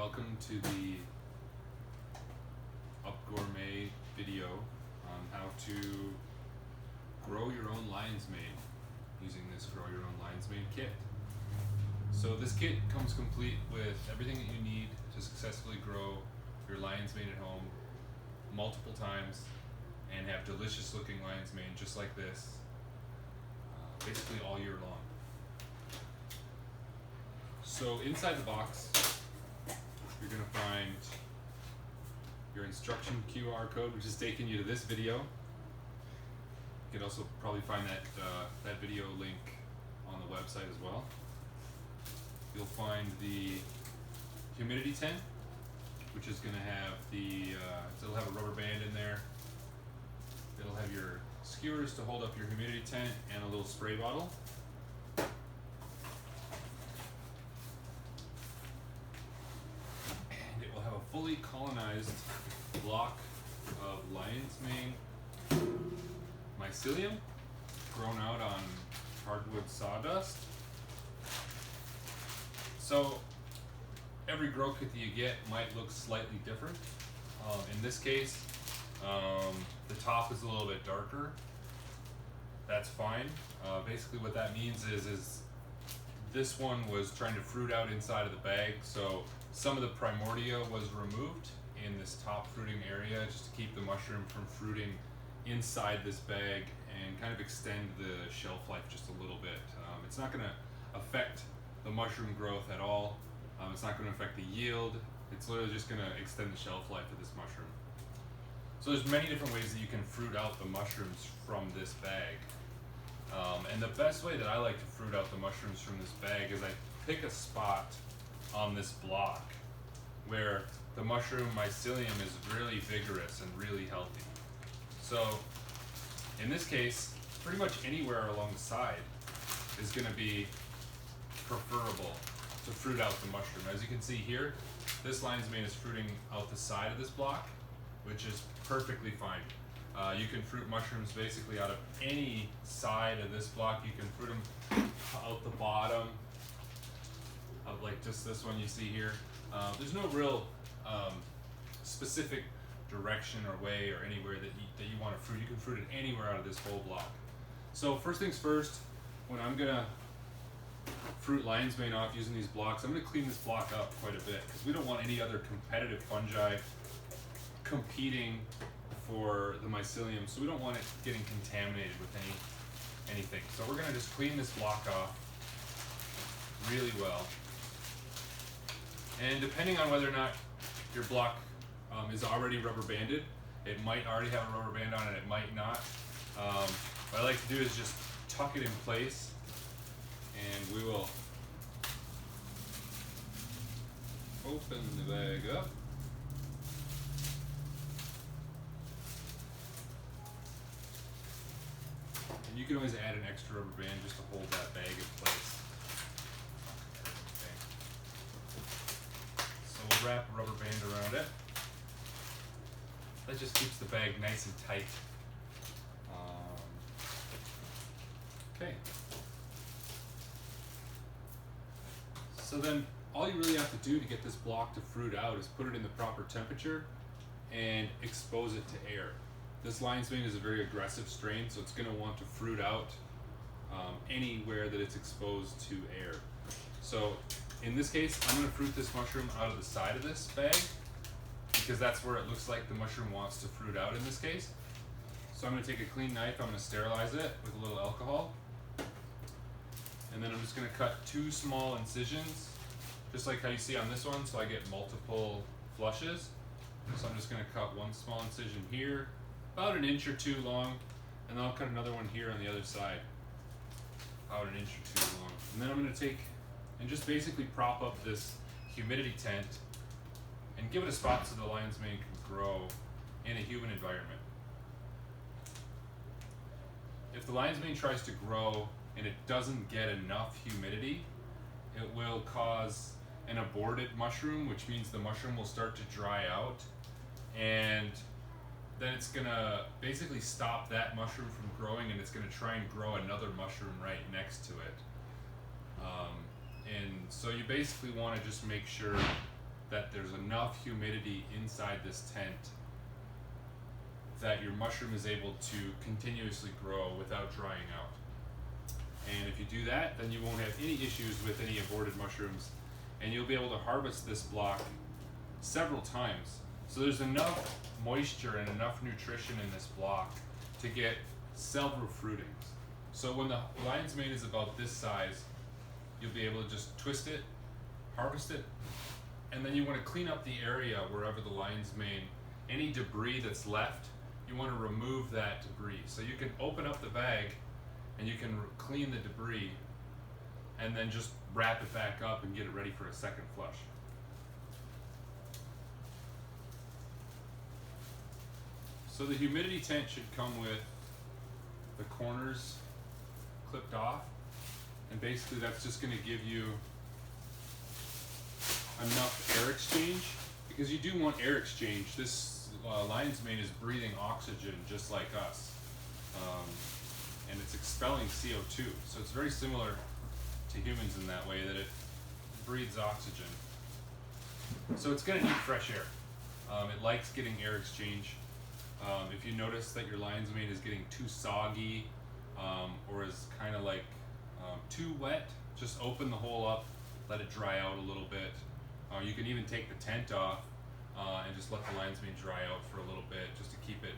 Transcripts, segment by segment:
Welcome to the UP Gourmet video on how to grow your own lion's mane using this Grow Your Own Lion's Mane kit. So this kit comes complete with everything that you need to successfully grow your lion's mane at home multiple times and have delicious looking lion's mane just like this, basically all year long. So inside the box, you're going to find your instruction QR code, which is taking you to this video. You can also probably find that video link on the website as well. You'll find the humidity tent, which is going to have it'll have a rubber band in there. It'll have your skewers to hold up your humidity tent and a little spray bottle. And it will have a fully colonized block of lion's mane mycelium grown out on hardwood sawdust. So every grow kit that you get might look slightly different. In this case, the top is a little bit darker. That's fine. Basically what that means is this one was trying to fruit out inside of the bag, so some of the primordia was removed in this top fruiting area just to keep the mushroom from fruiting inside this bag and kind of extend the shelf life just a little bit. It's not going to affect the mushroom growth at all. It's not going to affect the yield. It's literally just going to extend the shelf life of this mushroom. So there's many different ways that you can fruit out the mushrooms from this bag. And the best way that I like to fruit out the mushrooms from this bag is I pick a spot on this block where the mushroom mycelium is really vigorous and really healthy. So in this case, pretty much anywhere along the side is going to be preferable to fruit out the mushroom. As you can see here, this lion's mane is fruiting out the side of this block, which is perfectly fine. You can fruit mushrooms basically out of any side of this block. You can fruit them out the bottom of like just this one you see here. There's no real specific direction or way or anywhere that you want to fruit. You can fruit it anywhere out of this whole block. So first things first, when I'm gonna fruit lion's mane off using these blocks, I'm gonna clean this block up quite a bit because we don't want any other competitive fungi competing for the mycelium, so we don't want it getting contaminated with anything. So we're gonna just clean this block off really well. And depending on whether or not your block is already rubber banded, it might already have a rubber band on it, it might not. What I like to do is just tuck it in place, and we will open the bag up. And you can always add an extra rubber band just to hold that bag in place. Okay. So we'll wrap a rubber band around it. That just keeps the bag nice and tight. Okay. So then all you really have to do to get this block to fruit out is put it in the proper temperature and expose it to air. This lion's mane is a very aggressive strain, so it's going to want to fruit out anywhere that it's exposed to air. So in this case, I'm going to fruit this mushroom out of the side of this bag because that's where it looks like the mushroom wants to fruit out in this case. So I'm going to take a clean knife, I'm going to sterilize it with a little alcohol. And then I'm just going to cut 2 small incisions, just like how you see on this one, so I get multiple flushes. So I'm just going to cut 1 small incision here, about 1 inch or 2 long, and then I'll cut another one here on the other side, about 1 inch or 2 long. And then I'm going to take and just basically prop up this humidity tent and give it a spot so the lion's mane can grow in a humid environment. If the lion's mane tries to grow and it doesn't get enough humidity, it will cause an aborted mushroom, which means the mushroom will start to dry out, and then it's gonna basically stop that mushroom from growing, and it's gonna try and grow another mushroom right next to it. And so you basically want to just make sure that there's enough humidity inside this tent that your mushroom is able to continuously grow without drying out. And if you do that, then you won't have any issues with any aborted mushrooms, and you'll be able to harvest this block several times. So there's enough moisture and enough nutrition in this block to get several fruitings. So when the lion's mane is about this size, you'll be able to just twist it, harvest it, and then you want to clean up the area wherever the lion's mane, any debris that's left, you want to remove that debris. So you can open up the bag and you can clean the debris and then just wrap it back up and get it ready for a second flush. So the humidity tent should come with the corners clipped off, and basically that's just going to give you enough air exchange, because you do want air exchange. This lion's mane is breathing oxygen just like us, and it's expelling CO2, so it's very similar to humans in that way, that it breathes oxygen. So it's going to need fresh air. It likes getting air exchange. If you notice that your lion's mane is getting too soggy, or is kind of like too wet, just open the hole up, let it dry out a little bit. You can even take the tent off and just let the lion's mane dry out for a little bit, just to keep it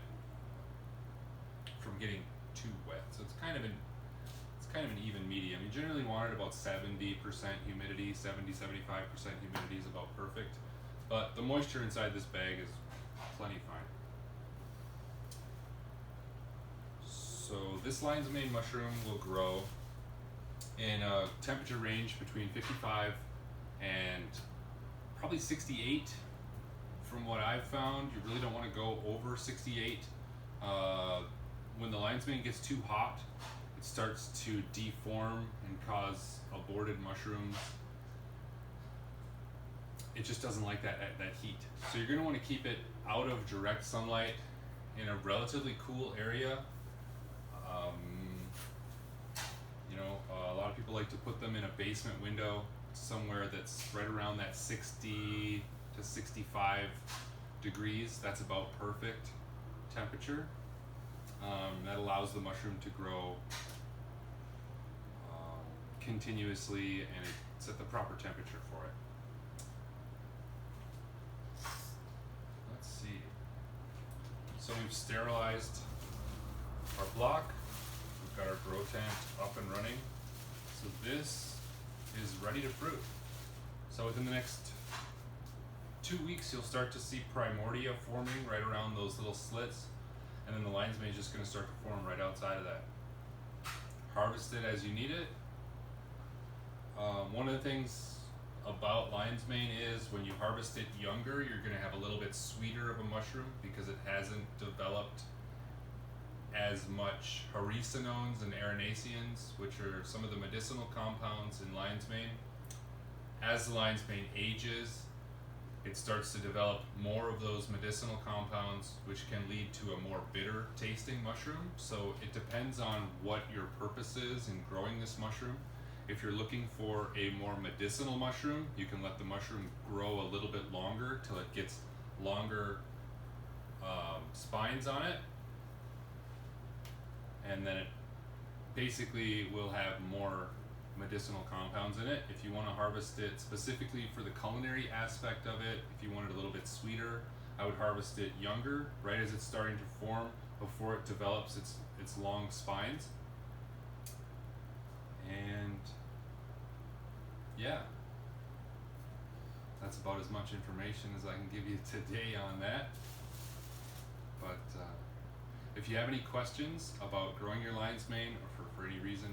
from getting too wet. So it's kind of an even medium. You generally want it about 70% humidity, 70-75% humidity is about perfect. But the moisture inside this bag is plenty fine. So this lion's mane mushroom will grow in a temperature range between 55 and probably 68. From what I've found, you really don't want to go over 68. When the lion's mane gets too hot, it starts to deform and cause aborted mushrooms. It just doesn't like that heat. So you're going to want to keep it out of direct sunlight in a relatively cool area. A lot of people like to put them in a basement window somewhere that's right around that 60 to 65 degrees. That's about perfect temperature. That allows the mushroom to grow continuously, and it's at the proper temperature for it. Let's see. So we've sterilized our block. We've got our grow tent up and running. So this is ready to fruit. So within the next 2 weeks, you'll start to see primordia forming right around those little slits, and then the lion's mane is just going to start to form right outside of that. Harvest it as you need it. One of the things about lion's mane is when you harvest it younger, you're going to have a little bit sweeter of a mushroom because it hasn't developed as much haricinones and erinacines, which are some of the medicinal compounds in lion's mane. As the lion's mane ages, it starts to develop more of those medicinal compounds, which can lead to a more bitter tasting mushroom. So it depends on what your purpose is in growing this mushroom. If you're looking for a more medicinal mushroom, you can let the mushroom grow a little bit longer till it gets longer spines on it, and then it basically will have more medicinal compounds in it. If you want to harvest it specifically for the culinary aspect of it, if you want it a little bit sweeter, I would harvest it younger, right as it's starting to form, before it develops its long spines. And yeah, that's about as much information as I can give you today on that. But if you have any questions about growing your lion's mane, or for any reason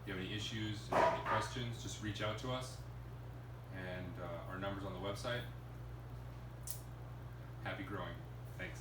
you have any issues, if you have any questions, just reach out to us, and our number's on the website. Happy growing. Thanks.